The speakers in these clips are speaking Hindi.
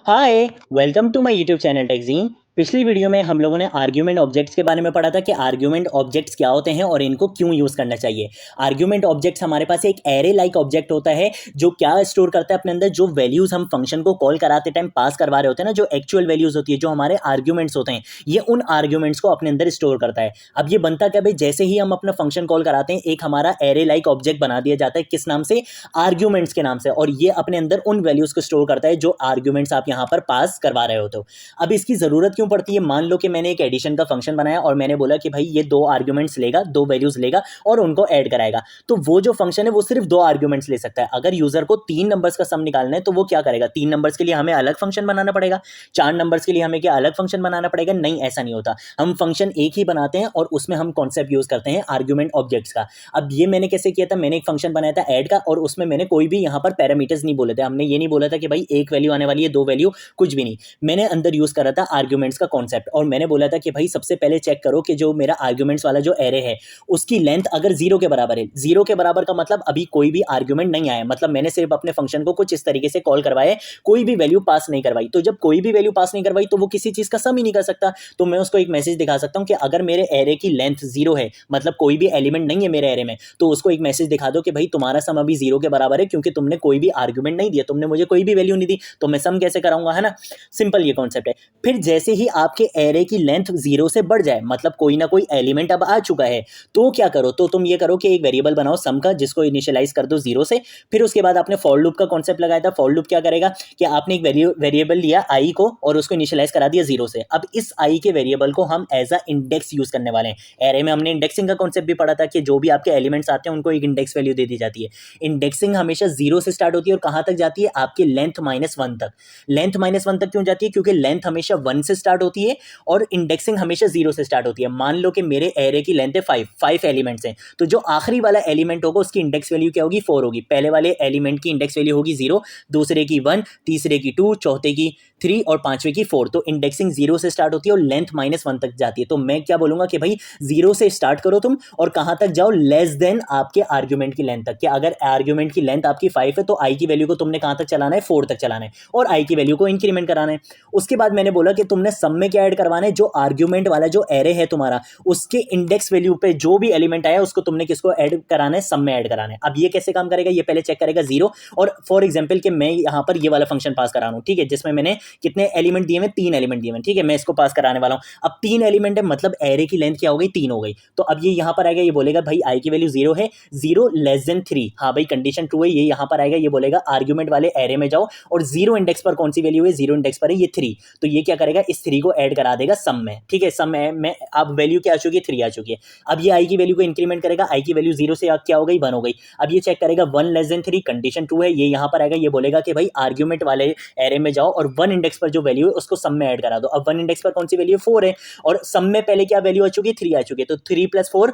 Hi, welcome to my YouTube channel Techzeen. पिछली वीडियो में हम लोगों ने आर्ग्यूमेंट ऑब्जेक्ट्स के बारे में पढ़ा था कि आर्ग्यूमेंट ऑब्जेक्ट्स क्या होते हैं और इनको क्यों यूज करना चाहिए। आर्ग्यूमेंट ऑब्जेक्ट्स हमारे पास एक एरे लाइक ऑब्जेक्ट होता है जो क्या स्टोर करता है अपने अंदर, जो वैल्यूज हम फंक्शन को कॉल कराते टाइम पास करवा रहे होते हैं ना, जो एक्चुअल वैल्यूज होती है, जो हमारे आर्ग्यूमेंट्स होते हैं, ये उन आर्ग्यूमेंट्स को अपने अंदर स्टोर करता है। अब ये बनता क्या भाई, जैसे ही हम अपना फंक्शन कॉल कराते हैं एक हमारा एरे लाइक ऑब्जेक्ट बना दिया जाता है। किस नाम से? आर्ग्यूमेंट्स के नाम से। और ये अपने अंदर उन वैल्यूज को स्टोर करता है जो आर्ग्यूमेंट्स आप यहाँ पर पास करवा रहे होते हो। अब इसकी जरूरत क्यों पड़ती है? मान लो कि मैंने एक एडिशन का फंक्शन बनाया और मैंने बोला कि भाई ये दो आर्ग्यूमेंट्स लेगा, दो वैल्यूज लेगा और उनको ऐड कराएगा। तो वो जो फंक्शन है वो सिर्फ दो आर्ग्यूमेंट्स ले सकता है। अगर यूजर को तीन नंबर्स का सम निकालना है तो वो क्या करेगा? तीन नंबर्स के लिए हमें अलग फंक्शन बनाना पड़ेगा, चार नंबर्स के लिए हमें क्या अलग फंक्शन बनाना पड़ेगा? नहीं, ऐसा नहीं होता। हम फंक्शन एक ही बनाते हैं और उसमें हम कॉन्सेप्ट यूज करते हैं आर्ग्यूमेंट ऑब्जेक्ट्स का। अब ये मैंने कैसे किया था? मैंने एक फंक्शन बनाया था ऐड का और उसमें मैंने कोई भी यहाँ पर पैरामीटर्स नहीं बोले थे। हमने ये नहीं बोला था कि भाई एक वैल्यू आने वाली है, दो वैल्यू, कुछ भी नहीं। मैंने अंदर यूज करा था आर्ग्यूमेंट्स का कॉन्सेप्ट और मैंने बोला था कि भाई सबसे पहले चेक करो कि जो मेरा आर्ग्यूमेंट्स वाला जो एरे है उसकी लेंथ अगर जीरो के बराबर है। जीरो के बराबर का मतलब अभी कोई भी आर्ग्यूमेंट नहीं आया, मतलब मैंने सिर्फ अपने फंक्शन को कुछ इस तरीके से कॉल करवाया, कोई भी वैल्यू पास नहीं करवाई। तो जब कोई भी वैल्यू पास नहीं करवाई तो वो किसी चीज का सम ही नहीं कर सकता। तो मैं उसको एक मैसेज दिखा सकता हूं कि अगर मेरे एरे की लेंथ जीरो है, मतलब कोई भी एलिमेंट नहीं है मेरे एरे में, तो उसको एक मैसेज दिखा दो कि भाई तुम्हारा सम अभी जीरो के बराबर है क्योंकि तुमने कोई भी आर्ग्यूमेंट नहीं दिया, तुमने मुझे कोई भी वैल्यू नहीं दी, तो मैं सम कैसे कराऊंगा, है ना। सिंपल ये कॉन्सेप्ट है। फिर जैसे ही आपके एरे की लेंथ जीरो से बढ़ जाए, मतलब कोई ना कोई एलिमेंट अब आ चुका है, तो क्या करो? तो तुम ये करो कि एक वेरिएबल बनाओ सम का, जिसको इनिशियलाइज कर दो जीरो से। फिर उसके बाद आपने फॉर लूप का कॉन्सेप्ट लगाया था। फॉर लूप क्या करेगा कि आपने एक वेरिएबल लिया आई को और उसको इनिशियलाइज करा दिया जीरो से। अब इस आई के वेरिएबल को हम एज अ इंडेक्स यूज करने वाले हैं। एरे में हमने इंडेक्सिंग का कॉन्सेप्ट भी पढ़ा था कि जो भी आपके एलिमेंट्स आते हैं उनको एक इंडेक्स वैल्यू दे दी जाती है। इंडेक्सिंग हमेशा जीरो से स्टार्ट होती है और कहां तक जाती है? आपके लेंथ माइनस वन तक। लेंथ माइनस वन तक क्यों जाती है? क्योंकि लेंथ हमेशा वन से स्टार्ट होती है और इंडेक्सिंग हमेशा जीरो से स्टार्ट होती है। मान लो कि मेरे एरे की लेंथ है फाइव, फाइव एलिमेंट्स हैं, तो जो आखिरी वाला एलिमेंट होगा उसकी इंडेक्स वैल्यू क्या होगी? फोर होगी। पहले वाले एलिमेंट की इंडेक्स वैल्यू होगी जीरो, दूसरे की वन, तीसरे की टू, चौथे की थ्री और पांचवे की फोर। तो इंडेक्सिंग जीरो से स्टार्ट होती है और लेंथ माइनस वन तक जाती है। तो मैं क्या बोलूंगा कि भाई जीरो से स्टार्ट करो तुम और कहां तक जाओ? लेस देन आपके आर्ग्यूमेंट की लेंथ तक। कि अगर आर्ग्यूमेंट की लेंथ आपकी फाइव है तो आई की वैल्यू को तुमने कहां तक चलाना है? फोर तक चलाना है और आई की वैल्यू को इंक्रीमेंट कराना है। उसके बाद मैंने बोला कि तुमने सम में क्या ऐड करवाना है? जो आर्ग्यूमेंट वाला जो एरे है तुम्हारा, उसके इंडेक्स वैल्यू पे जो भी एलिमेंट आया उसको तुमने किसको ऐड कराना है? सम में ऐड कराना है। अब ये कैसे काम करेगा? ये पहले चेक करेगा जीरो। और फॉर एग्जाम्पल कि मैं यहां पर ये वाला फंक्शन पास करा रहा हूं, ठीक है, जिसमें मैंने कितने एलिमेंट दिए हैं? तीन एलिमेंट दिए हैं, ठीक है। मैं इसको पास कराने वाला हूं। अब तीन एलिमेंट है, मतलब एरे की लेंथ क्या हो गई? तीन हो गई। तो अब ये यहां पर आएगा, ये बोलेगा भाई आई की वैल्यू जीरो है, जीरो लेस देन थ्री। हाँ भाई, कंडीशन ट्रू है। ये यहां पर आएगा, ये बोलेगा आर्ग्यूमेंट वाले एरे में जाओ और जीरो इंडेक्स पर कौन सी वैल्यू है? जीरो इंडेक्स पर है ये थ्री। तो ये क्या करेगा? इस थ्री को ऐड करा देगा सम में, ठीक है। सम में अब वैल्यू क्या आ चुकी है? थ्री आ चुकी है। अब ये आई की वैल्यू को इंक्रीमेंट करेगा। आई की वैल्यू जीरो से क्या हो गई? वन हो गई। अब ये चेक करेगा one less than three, condition true है। ये यहां पर आएगा, ये बोलेगा कि भाई आर्ग्यूमेंट वाले एरे में जाओ और वन इंडेक्स पर जो वैल्यू है उसको सम में ऐड करा दो। अब वन इंडेक्स पर कौन सी वैल्यू है? फोर है और सम में पहले क्या वैल्यू आ चुकी है? थ्री आ चुकी है। तो थ्री प्लस फोर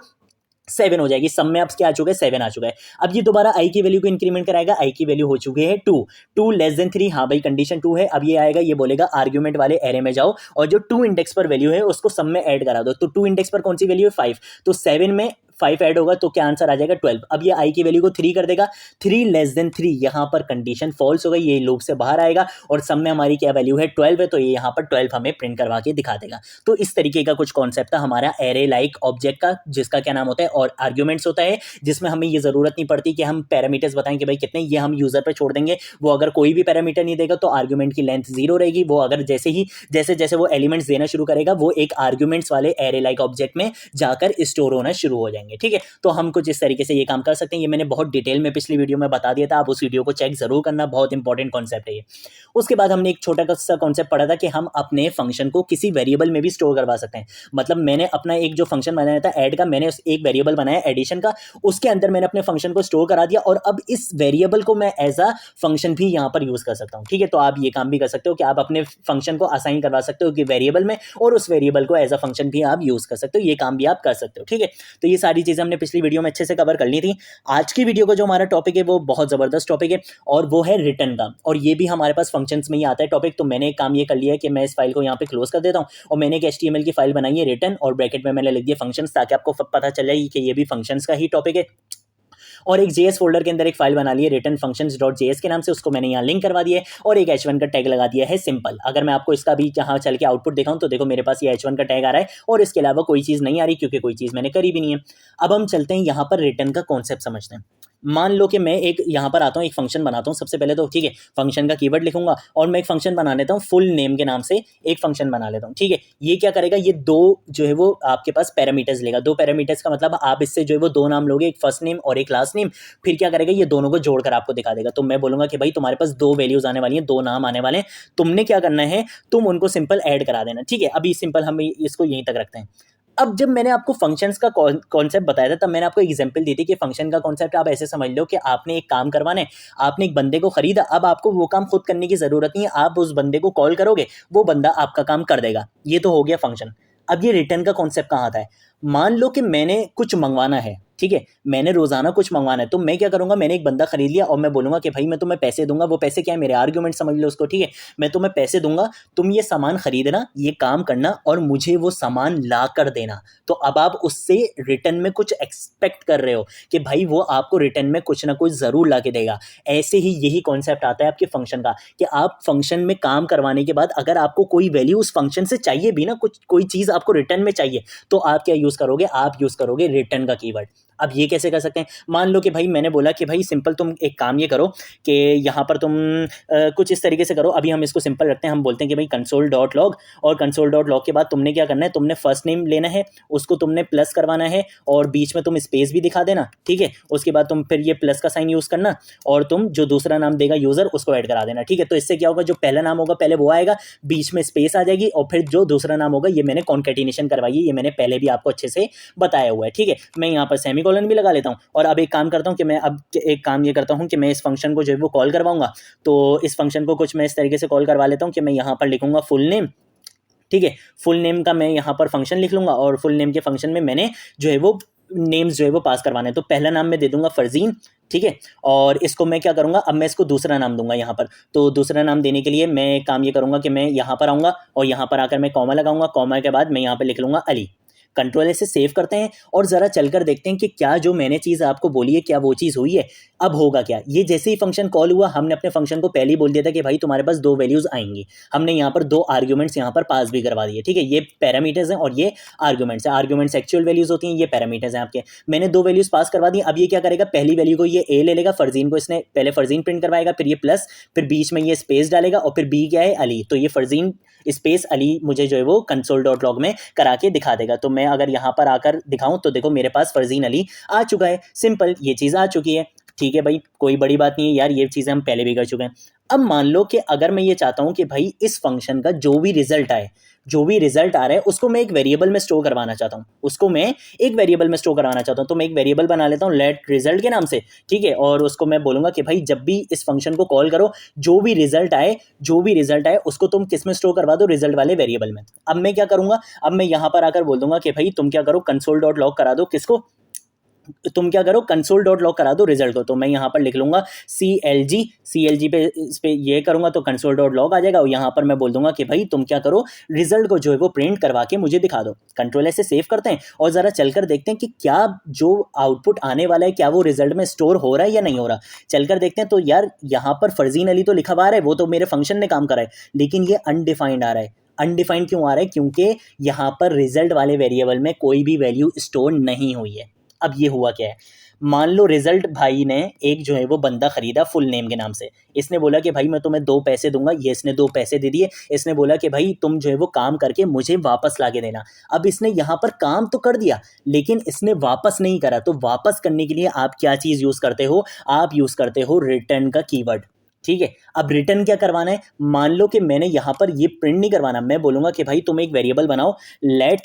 सेवन हो जाएगी। सम में अब क्या आ चुका है? सेवन आ चुका है। अब ये दोबारा आई की वैल्यू को इंक्रीमेंट कराएगा। आई की वैल्यू हो चुकी है two, two less than three. हाँ भाई, कंडीशन टू है। अब ये आएगा, ये बोलेगा आर्ग्यूमेंट वाले एरे में जाओ और जो टू इंडेक्स पर वैल्यू है उसको सम में ऐड करा दो। तो टू इंडेक्स पर कौन सी वैल्यू है? फाइव। तो सेवन में फाइव ऐड होगा तो क्या आंसर आ जाएगा? ट्वेल्व। अब ये आई की वैल्यू को थ्री कर देगा। थ्री लेस देन थ्री, यहां पर कंडीशन फॉल्स हो गई, ये लूप से बाहर आएगा और सम में हमारी क्या वैल्यू है? ट्वेल्व है। तो ये यहाँ पर ट्वेल्व हमें प्रिंट करवा के दिखा देगा। तो इस तरीके का कुछ कॉन्सेप्ट था हमारा एरे लाइक ऑब्जेक्ट का, जिसका क्या नाम होता है? और आर्ग्यूमेंट्स होता है, जिसमें हमें ये जरूरत नहीं पड़ती कि हम पैरामीटर्स बताएं कि भाई कितने, ये हम यूजर पर छोड़ देंगे। वो अगर कोई भी पैरामीटर नहीं देगा तो आर्ग्यूमेंट की लेंथ जीरो रहेगी। वो अगर जैसे जैसे वो एलिमेंट्स देना शुरू करेगा वो एक आर्ग्यूमेंट्स वाले एरे लाइक ऑब्जेक्ट में जाकर स्टोर होना शुरू हो जाएंगे, ठीक है। तो हम कुछ इस तरीके से ये काम कर सकते हैं। ये मैंने बहुत डिटेल में पिछली वीडियो में बता दिया था, आप उस वीडियो को चेक जरूर करना, बहुत इंपॉर्टेंट कॉन्सेप्ट है ये। उसके बाद हमने एक छोटा सा कॉन्सेप्ट पढ़ा था कि हम अपने फंक्शन को किसी वेरिएबल में भी स्टोर करवा सकते हैं। मतलब मैंने अपना एक जो फंक्शन बनाया था ऐड का, मैंने एक वेरिएबल बनाया एडिशन का, उसके अंदर मैंने अपने फंक्शन को स्टोर करा दिया और अब इस वेरिएबल को मैं एज अ फंक्शन भी यहाँ पर यूज कर सकता हूँ, ठीक है। तो आप ये काम भी कर सकते हो कि आप अपने फंक्शन को असाइन करवा सकते हो कि वेरिएबल में, और उस वेरिएबल को एज अ फंक्शन भी आप यूज कर सकते हो। ये काम भी आप कर सकते हो, ठीक है। तो ये सारी चीजें हमने पिछली वीडियो में अच्छे से कवर कर ली थी। आज की वीडियो का जो हमारा टॉपिक है वो बहुत जबरदस्त टॉपिक है और वो है रिटर्न का, और ये भी हमारे पास फंक्शंस में ही आता है टॉपिक। तो मैंने एक काम ये कर लिया है कि मैं इस फाइल को यहाँ पे क्लोज कर देता हूँ और मैंने एक HTML की फाइल बनाई है रिटर्न, और ब्रैकेट में मैंने लिख दिया फंक्शंस, ताकि आपको पता चल जाए कि ये भी फंक्शंस का ही टॉपिक है। और एक JS फोल्डर के अंदर एक फाइल बना ली है रिटर्न फंक्शंस डॉट JS के नाम से, उसको मैंने यहाँ लिंक करवा दिया है और एक H1 का टैग लगा दिया है सिंपल। अगर मैं आपको इसका भी यहाँ चल के आउटपुट दिखाऊं तो देखो मेरे पास ये H1 का टैग आ रहा है और इसके अलावा कोई चीज़ नहीं आ रही क्योंकि कोई चीज़ मैंने करी भी नहीं है। अब हम चलते हैं यहाँ पर रिटर्न का कॉन्सेप्ट समझते हैं। मान लो कि मैं एक यहाँ पर आता हूँ, एक फंक्शन बनाता हूँ सबसे पहले तो, ठीक है। फंक्शन का कीवर्ड लिखूंगा और मैं एक फंक्शन बना लेता हूँ फुल नेम के नाम से, एक फंक्शन बना लेता हूँ, ठीक है। ये क्या करेगा, ये दो जो है वो आपके पास पैरामीटर्स लेगा। दो पैरामीटर्स का मतलब आप इससे जो है वो दो नाम लोगे, एक फर्स्ट नेम और एक लास्ट नेम। फिर क्या करेगा, ये दोनों को जोड़कर आपको दिखा देगा। तो मैं बोलूंगा कि भाई तुम्हारे पास दो वैल्यूज आने वाली हैं, दो नाम आने वाले हैं, तुमने क्या करना है, तुम उनको सिंपल ऐड करा देना, ठीक है। अभी सिंपल हम इसको यहीं तक रखते हैं। अब जब मैंने आपको फंक्शंस का कॉन्सेप्ट बताया था तब मैंने आपको एग्जांपल दी थी कि फंक्शन का कॉन्सेप्ट आप ऐसे समझ लो कि आपने एक काम करवाना है, आपने एक बंदे को खरीदा, अब आपको वो काम खुद करने की जरूरत नहीं है, आप उस बंदे को कॉल करोगे, वो बंदा आपका काम कर देगा। ये तो हो गया फंक्शन। अब ये रिटर्न का कॉन्सेप्ट कहाँ आता है। मान लो कि मैंने कुछ मंगवाना है, ठीक है, मैंने रोजाना कुछ मंगवाना है, तो मैं क्या करूंगा, मैंने एक बंदा खरीद लिया और मैं बोलूंगा कि भाई मैं तुम्हें पैसे दूंगा। वो पैसे क्या है, मेरे आर्ग्यूमेंट समझ लो उसको, ठीक है। मैं तुम्हें पैसे दूंगा, तुम ये सामान खरीदना, ये काम करना और मुझे वो सामान ला कर देना। तो अब आप उससे रिटर्न में कुछ एक्सपेक्ट कर रहे हो कि भाई वो आपको रिटर्न में कुछ ना कुछ जरूर ला के देगा। ऐसे ही यही कॉन्सेप्ट आता है आपके फंक्शन का कि आप फंक्शन में काम करवाने के बाद अगर आपको कोई वैल्यू उस फंक्शन से चाहिए भी ना, कुछ कोई चीज आपको रिटर्न में चाहिए, तो आप क्या यूज करोगे, आप यूज करोगे रिटर्न का कीवर्ड। अब ये कैसे कर सकते हैं, मान लो कि भाई मैंने बोला कि भाई सिंपल तुम एक काम ये करो कि यहाँ पर तुम कुछ इस तरीके से करो। अभी हम इसको सिंपल रखते हैं, हम बोलते हैं कि भाई कंसोल डॉट लॉग, और कंसोल डॉट लॉग के बाद तुमने क्या करना है, तुमने फर्स्ट नेम लेना है, उसको तुमने प्लस करवाना है और बीच में तुम स्पेस भी दिखा देना, ठीक है। उसके बाद तुम फिर ये प्लस का साइन यूज करना और तुम जो दूसरा नाम देगा यूजर उसको ऐड करा देना, ठीक है। तो इससे क्या होगा, जो पहला नाम होगा पहले वो आएगा, बीच में स्पेस आ जाएगी और फिर जो दूसरा नाम होगा, ये मैंने कॉन्केटिनेशन करवाई है, ये मैंने पहले भी आपको अच्छे से बताया हुआ है, ठीक है। मैं यहाँ पर सेमीकोलन भी लगा लेता हूँ और अब एक काम करता हूँ कि मैं अब एक काम ये करता हूँ कि मैं इस फंक्शन को जो है वो कॉल करवाऊंगा। तो इस फंक्शन को कुछ मैं इस तरीके से कॉल करवा लेता हूँ कि मैं यहाँ पर लिखूंगा फुल नेम, ठीक है। फुल नेम का मैं यहाँ पर फंक्शन लिख लूंगा और फुल नेम के फंक्शन में मैंने जो है वो नेम्स जो है वो पास करवाने हैं। तो पहला नाम मैं दे दूंगा फरजीन, ठीक है। और इसको मैं क्या करूंगा, अब मैं इसको दूसरा नाम दूंगा यहाँ पर। तो दूसरा नाम देने के लिए मैं काम ये करूंगा कि मैं यहाँ पर आऊंगा और यहाँ पर आकर मैं कॉमा लगाऊंगा, कॉमा के बाद मैं यहाँ पर लिख लूंगा अली। कंट्रोल से सेव करते हैं और जरा चलकर देखते हैं कि क्या जो मैंने चीज़ आपको बोली है क्या वो चीज़ हुई है। अब होगा क्या, ये जैसे ही फंक्शन कॉल हुआ, हमने अपने फंक्शन को पहले ही बोल दिया था कि भाई तुम्हारे पास दो वैल्यूज आएंगी। हमने यहाँ पर दो आर्ग्यूमेंट्स यहाँ पर पास भी करवा दिए, ठीक है। ये पैरामीटर्स हैं और ये आर्ग्यूमेंट्स हैं। आर्ग्यूमेंट्स एक्चुअल वैल्यूज होती हैं, ये पैरामीटर्स हैं आपके। मैंने दो वैल्यूज पास करवा दी। अब ये क्या करेगा, पहली वैल्यू को ये ए ले लेगा, फरजीन को इसने पहले फरजीन प्रिंट करवाएगा, फिर ये प्लस, फिर बीच में ये स्पेस डालेगा और फिर बी क्या है, अली। तो ये फरजीन स्पेस अली मुझे जो है वो कंसोल डॉट लॉग में करा के दिखा देगा। तो मैं अगर यहाँ पर आकर दिखाऊं तो देखो मेरे पास फरजीन अली आ चुका है, सिंपल ये चीज़ आ चुकी है, ठीक है भाई, कोई बड़ी बात नहीं है यार, ये चीज़ें हम पहले भी कर चुके हैं। अब मान लो कि अगर मैं ये चाहता हूं कि भाई इस फंक्शन का जो भी रिजल्ट आए, जो भी रिजल्ट आ रहा है उसको मैं एक वेरिएबल में स्टोर करवाना चाहता हूँ, उसको मैं एक वेरिएबल में स्टोर करवाना चाहता हूँ। तो मैं एक वेरिएबल बना लेता हूँ लेट रिजल्ट के नाम से, ठीक है। और उसको मैं बोलूंगा कि भाई जब भी इस फंक्शन को कॉल करो, जो भी रिजल्ट आए, जो भी रिजल्ट आए उसको तुम किस में स्टोर करवा दो, रिजल्ट वाले वेरिएबल में। अब मैं क्या करूंगा, अब मैं यहाँ पर आकर बोल दूंगा कि भाई तुम क्या करो, कंसोल डॉट लॉग करा दो, किसको, तुम क्या करो, कंसोल डॉट लॉग करा दो रिजल्ट को। तो मैं यहाँ पर लिख लूंगा CLG पे इस पे ये करूंगा तो कंसोल डॉट लॉग आ जाएगा और यहाँ पर मैं बोल दूंगा कि भाई तुम क्या करो, रिजल्ट को जो है वो प्रिंट करवा के मुझे दिखा दो। कंट्रोल से सेव करते हैं और जरा चलकर देखते हैं कि क्या जो आउटपुट आने वाला है क्या वो रिजल्ट में स्टोर हो रहा है या नहीं हो रहा। चलकर देखते हैं। तो यार यहाँ पर फरजीन अली तो लिखा हुआ है, वो तो मेरे फंक्शन ने काम करा है, लेकिन ये अनडिफाइंड आ रहा है। अनडिफाइंड क्यों आ रहा है, क्योंकि यहाँ पर रिजल्ट वाले वेरिएबल में कोई भी वैल्यू स्टोर नहीं हुई है। अब ये हुआ क्या है, मान लो रिजल्ट भाई ने एक जो है वो बंदा खरीदा फुल नेम के नाम से, इसने बोला कि भाई मैं तुम्हें 2 पैसे दूंगा, ये इसने 2 पैसे दे दिए। इसने बोला कि भाई तुम जो है वो काम करके मुझे वापस ला के देना। अब इसने यहाँ पर काम तो कर दिया लेकिन इसने वापस नहीं करा। तो वापस करने के लिए आप क्या चीज़ यूज़ करते हो, आप यूज़ करते हो रिटर्न का कीवर्ड, ठीक है। अब रिटर्न क्या करवाना है, मान लो कि मैंने यहाँ पर ये प्रिंट नहीं करवाना, मैं बोलूँगा कि भाई तुम एक वेरिएबल बनाओ लेट,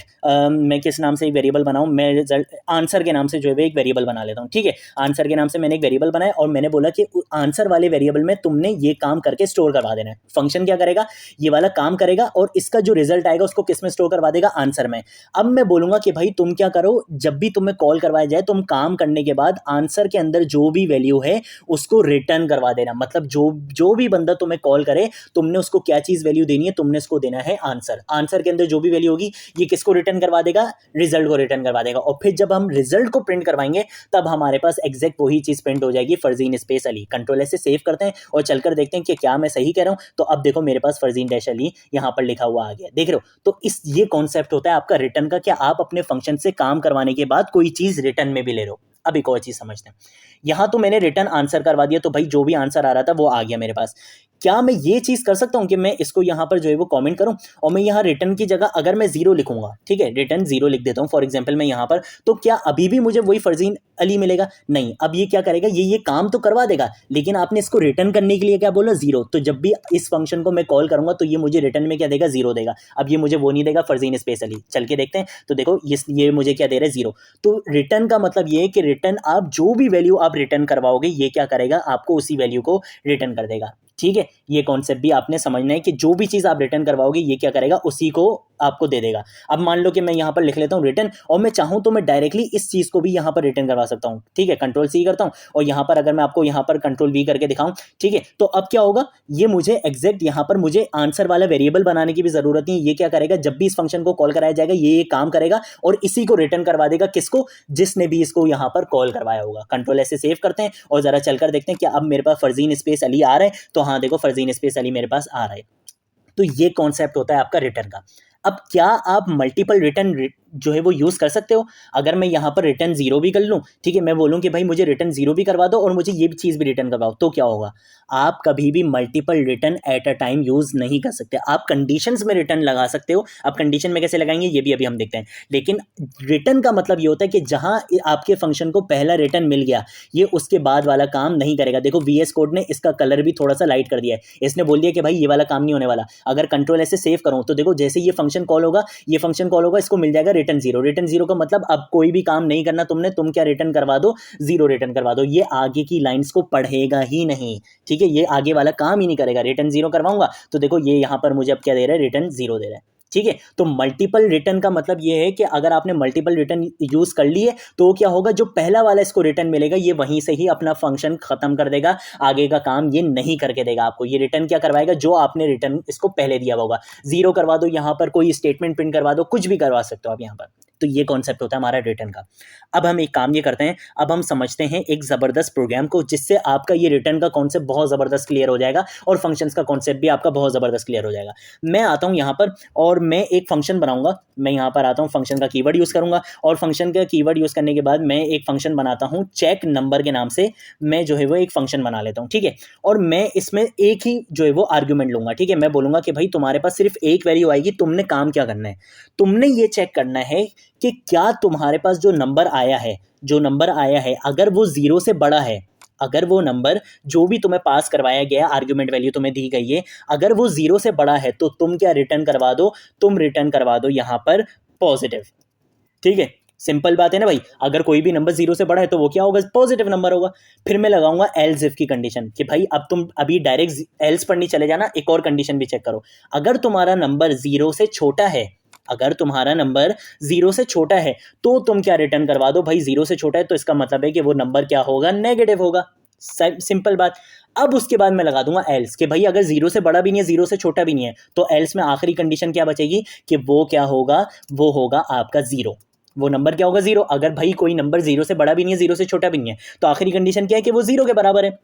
मैं किस नाम से एक वेरिएबल बनाऊँ, मैं रिजल्ट आंसर के नाम से जो है एक वेरिएबल बना लेता हूँ, ठीक है। आंसर के नाम से मैंने एक वेरिएबल बनाया और मैंने बोला कि आंसर वाले वेरिएबल में तुमने ये काम करके स्टोर करवा देना है। फंक्शन क्या करेगा, ये वाला काम करेगा और इसका जो रिजल्ट आएगा उसको किस में स्टोर करवा देगा, आंसर में। अब मैं बोलूँगा कि भाई तुम क्या करो, जब भी तुम्हें कॉल करवाया जाए तुम काम करने के बाद आंसर के अंदर जो भी वैल्यू है उसको रिटर्न करवा देना। मतलब जो जो भी बंदा तुम्हें कॉल करे, तुमने उसको क्या चीज़ वैल्यू देनी है, तुमने उसको देना है आंसर। आंसर के अंदर जो भी वैल्यू होगी ये किसको रिटर्न करवा देगा, रिजल्ट को रिटर्न करवा देगा। और फिर जब हम रिजल्ट को प्रिंट करवाएंगे तब हमारे पास एग्जैक्ट वही चीज़ प्रिंट हो जाएगी, फरजीन स्पेस अली। कंट्रोल से सेव करते हैं और चलकर देखते हैं कि क्या मैं सही कह रहा हूँ। तो अब देखो मेरे पास फरजीन डैश अली यहाँ पर लिखा हुआ आ गया, देख रहे हो। तो ये कॉन्सेप्ट होता है आपका रिटर्न का, क्या आप अपने फंक्शन से काम करवाने के बाद कोई चीज़ रिटर्न में भी ले रहे हो। अब एक और चीज़ समझते हैं, यहाँ तो मैंने रिटर्न आंसर करवा दिया, तो भाई जो भी आंसर आ रहा था वो आ गया मेरे पास। क्या मैं ये चीज़ कर सकता हूँ कि मैं इसको यहाँ पर जो है वो कमेंट करूँ और मैं यहाँ रिटर्न की जगह अगर मैं जीरो लिखूंगा, ठीक है, रिटर्न जीरो लिख देता हूँ फॉर एग्जांपल मैं यहाँ पर, तो क्या अभी भी मुझे वही फरजीन अली मिलेगा? नहीं। अब ये क्या करेगा, ये काम तो करवा देगा, लेकिन आपने इसको रिटर्न करने के लिए क्या बोला, जीरो। तो जब भी इस फंक्शन को मैं कॉल करूंगा तो ये मुझे रिटर्न में क्या देगा, जीरो देगा। अब ये मुझे वो नहीं देगा फरजीन स्पेस अली। चल के देखते हैं, तो देखो ये मुझे क्या दे रहा है, जीरो। तो रिटर्न का मतलब ये है कि रिटर्न आप जो भी वैल्यू आप रिटर्न करवाओगे ये क्या करेगा, आपको उसी वैल्यू को रिटर्न कर देगा। ठीक है, ये कॉन्सेप्ट भी आपने समझना है कि जो भी चीज़ आप रिटर्न करवाओगे ये क्या करेगा, उसी को आपको दे देगा। अब मान लो कि मैं यहाँ पर लिख लेता हूँ रिटर्न, और मैं चाहूँ तो मैं डायरेक्टली इस चीज़ को भी यहाँ पर रिटर्न करवा सकता हूँ। ठीक है, कंट्रोल सी करता हूँ और यहाँ पर अगर मैं आपको यहाँ पर कंट्रोल वी करके दिखाऊँ, ठीक है, तो अब क्या होगा, ये मुझे एग्जैक्ट यहाँ पर मुझे आंसर वाला वेरिएबल बनाने की भी जरूरत नहीं। ये क्या करेगा, जब भी इस फंक्शन को कॉल कराया जाएगा ये काम करेगा और इसी को रिटर्न करवा देगा, किसको, जिसने भी इसको यहाँ पर कॉल करवाया होगा। कंट्रोल ऐसे सेव करते हैं और जरा चलकर देखते हैं कि अब मेरे पास फरजीन स्पेस अली आ रहा है। तो हाँ देखो फरजीन स्पेस अली मेरे पास आ रहा है। तो ये कॉन्सेप्ट होता है आपका रिटर्न का। अब क्या आप मल्टीपल रिटर्न जो है वो यूज़ कर सकते हो? अगर मैं यहाँ पर रिटर्न जीरो भी कर लूँ, ठीक है, मैं बोलूँ कि भाई मुझे रिटर्न जीरो भी करवा दो और मुझे ये चीज़ भी रिटर्न करवाओ, तो क्या होगा, आप कभी भी multiple return at a time use नहीं कर सकते। आप कंडीशंस में रिटर्न लगा सकते हो। अब कंडीशन में कैसे लगाएंगे ये भी अभी हम देखते हैं, लेकिन रिटर्न का मतलब ये होता है कि जहाँ आपके फंक्शन को पहला रिटर्न मिल गया ये उसके बाद वाला काम नहीं करेगा। देखो VS कोड ने इसका कलर भी थोड़ा सा लाइट कर दिया है, इसने बोल दिया कि भाई ये वाला काम नहीं होने वाला। अगर कंट्रोल ऐसे सेव करूँ तो देखो जैसे ये फंक्शन कॉल होगा, ये फंक्शन कॉल होगा, इसको मिल जाएगा रिटर्न जीरो। रिटर्न जीरो का मतलब अब कोई भी काम नहीं करना तुमने, तुम क्या रिटर्न करवा दो, जीरो रिटर्न करवा दो। ये आगे की लाइंस को पढ़ेगा ही नहीं, ठीक है, ये आगे वाला काम ही नहीं करेगा। रिटर्न जीरो करवाऊंगा तो देखो ये यहां पर मुझे अब क्या दे रहा है, रिटर्न जीरो दे रहा है। ठीक है, तो मल्टीपल रिटर्न का मतलब ये है कि अगर आपने मल्टीपल रिटर्न यूज कर लिए तो क्या होगा, जो पहला वाला इसको रिटर्न मिलेगा ये वहीं से ही अपना फंक्शन खत्म कर देगा, आगे का काम ये नहीं करके देगा आपको। ये रिटर्न क्या करवाएगा, जो आपने रिटर्न इसको पहले दिया होगा। जीरो करवा दो, यहाँ पर कोई स्टेटमेंट प्रिंट करवा दो, कुछ भी करवा सकते हो आप यहाँ पर। तो ये कॉन्सेप्ट होता है हमारा रिटर्न का। अब हम एक काम ये करते हैं, अब हम समझते हैं एक ज़बरदस्त प्रोग्राम को, जिससे आपका ये रिटर्न का कॉन्सेप्ट बहुत ज़बरदस्त क्लियर हो जाएगा और फंक्शंस का कॉन्सेप्ट भी आपका बहुत ज़बरदस्त क्लियर हो जाएगा। मैं आता हूँ यहाँ पर और मैं एक फंक्शन बनाऊंगा। मैं यहाँ पर आता हूँ, फंक्शन का कीवर्ड यूज़ करूँगा और फंक्शन का कीवर्ड यूज़ करने के बाद मैं एक फंक्शन बनाता हूँ चेक नंबर के नाम से। मैं जो है वो एक फंक्शन बना लेता हूँ, ठीक है, और मैं इसमें एक ही जो है वो आर्ग्यूमेंट लूँगा। ठीक है, मैं बोलूँगा कि भाई तुम्हारे पास सिर्फ एक वैल्यू आएगी, तुमने काम क्या करना है, तुमने ये चेक करना है कि क्या तुम्हारे पास जो नंबर आया है, जो नंबर आया है अगर वो जीरो से बड़ा है, अगर वो नंबर जो भी तुम्हें पास करवाया गया आर्ग्यूमेंट वैल्यू तुम्हें दी गई है अगर वो जीरो से बड़ा है तो तुम क्या रिटर्न करवा दो, तुम रिटर्न करवा दो यहाँ पर पॉजिटिव। ठीक है, सिंपल बात है ना भाई, अगर कोई भी नंबर जीरो से बड़ा है तो वो क्या होगा, पॉजिटिव नंबर होगा। फिर मैं लगाऊंगा एल्स इफ की कंडीशन कि भाई अब तुम अभी डायरेक्ट एल्स पर नहीं चले जाना, एक और कंडीशन भी चेक करो। अगर तुम्हारा नंबर जीरो से छोटा है, अगर तुम्हारा नंबर जीरो से छोटा है तो तुम क्या रिटर्न करवा दो, भाई जीरो से छोटा है तो इसका मतलब है कि वो नंबर क्या होगा, नेगेटिव होगा। सिंपल बात। अब उसके बाद मैं लगा दूंगा एल्स कि भाई अगर जीरो से बड़ा भी नहीं है, जीरो से छोटा भी नहीं है, तो एल्स में आखिरी कंडीशन क्या बचेगी कि वो क्या होगा, वो होगा आपका जीरो। वो नंबर क्या होगा, जीरो। अगर भाई कोई नंबर जीरो से बड़ा भी नहीं है, जीरो से छोटा भी नहीं है, तो आखिरी कंडीशन क्या है कि वो जीरो के बराबर है।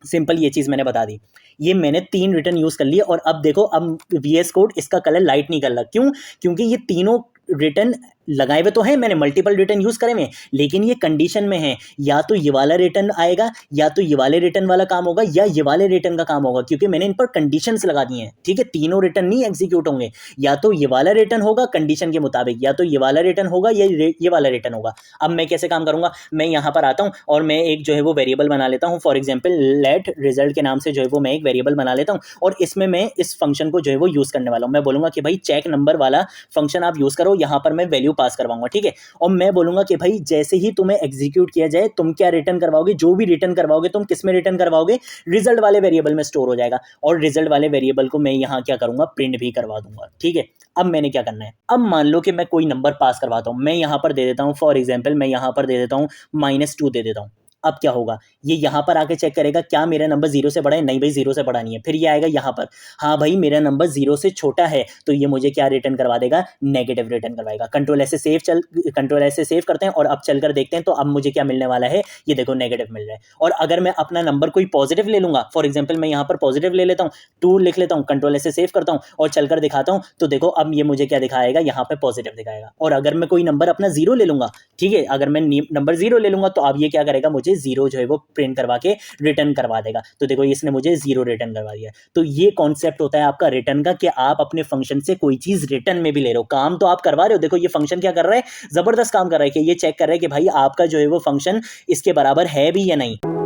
सिंपल, ये चीज़ मैंने बता दी। ये मैंने 3 रिटर्न यूज़ कर लिए और अब देखो, अब VS कोड इसका कलर लाइट नहीं कर रहा। क्यों? क्योंकि ये तीनों रिटर्न लगाए हुए तो हैं, मैंने मल्टीपल रिटर्न यूज़ करे हुए, लेकिन ये कंडीशन में है, या तो ये वाला रिटर्न आएगा, या तो ये वाले रिटर्न वाला काम होगा, या ये वाले रिटर्न का काम होगा, क्योंकि मैंने इन पर कंडीशंस लगा दी हैं। ठीक है, तीनों रिटर्न नहीं एग्जीक्यूट होंगे, या तो ये वाला रिटर्न होगा कंडीशन के मुताबिक, या तो ये वाला रिटर्न होगा, या ये वाला रिटर्न होगा। अब मैं कैसे काम करूंगा, मैं यहाँ पर आता हूँ और मैं एक जो है वो वेरिएबल बना लेता हूँ, फॉर एग्जाम्पल लेट रिजल्ट के नाम से जो है वो मैं एक वेरिएबल बना लेता हूँ और इसमें मैं इस फंक्शन को जो है वो यूज़ करने वाला हूँ। मैं बोलूँगा कि भाई चेक नंबर वाला फंक्शन आप यूज़ करो, यहाँ पर मैं वैल्यू पास करवाऊंगा। ठीक है, और मैं बोलूंगा कि भाई जैसे ही तुम्हें एग्जीक्यूट किया जाए तुम क्या रिटर्न करवाओगे, जो भी रिटर्न करवाओगे तुम किस में रिटर्न करवाओगे, रिजल्ट वाले वेरिएबल में स्टोर हो जाएगा और रिजल्ट वाले वेरिएबल को मैं यहाँ क्या करूंगा, प्रिंट भी करवा दूंगा। ठीक है, अब मैंने क्या करना है, अब मान लो कि मैं कोई नंबर पास करवाता हूँ, मैं यहाँ पर दे देता हूँ फॉर एग्जाम्पल, मैं यहाँ पर दे देता हूँ -2 दे देता हूँ। अब क्या होगा, ये यहाँ पर आके चेक करेगा क्या मेरा नंबर 0 से बड़ा है, नहीं भाई 0 से बड़ा नहीं है। फिर ये आएगा यहाँ पर, हाँ भाई मेरा नंबर 0 से छोटा है, तो ये मुझे क्या रिटर्न करवा देगा, नेगेटिव रिटर्न करवाएगा। कंट्रोल ऐसे सेव करते हैं और अब चलकर देखते हैं, तो अब मुझे क्या मिलने वाला है, ये देखो नेगेटिव मिल रहा है। और अगर मैं अपना नंबर कोई पॉजिटिव ले लूंगा, फॉर एग्जाम्पल मैं यहाँ पर पॉजिटिव ले लेता हूँ, 2 लिख लेता हूँ, कंट्रोल ऐसे सेव करता हूँ और चलकर दिखाता हूँ, तो देखो अब ये मुझे क्या दिखाएगा, यहाँ पे पॉजिटिव दिखाएगा। और अगर मैं कोई नंबर अपना 0 ले लूंगा, ठीक है, अगर मैं नंबर 0 ले लूंगा, तो अब ये क्या करेगा, मुझे 0 जो है वो प्रिंट करवा के रिटर्न करवा देगा। तो देखो इसने मुझे 0 रिटर्न करवा दिया। तो ये कॉन्सेप्ट होता है आपका रिटर्न का, कि आप अपने फंक्शन से कोई चीज रिटर्न में भी ले रहे हो, काम तो आप करवा रहे हो। देखो ये फंक्शन क्या कर रहा है, जबरदस्त काम कर रहा है, कि ये चेक कर रहा है कि भाई आपका जो है वो फंक्शन इसके बराबर है भी या नहीं।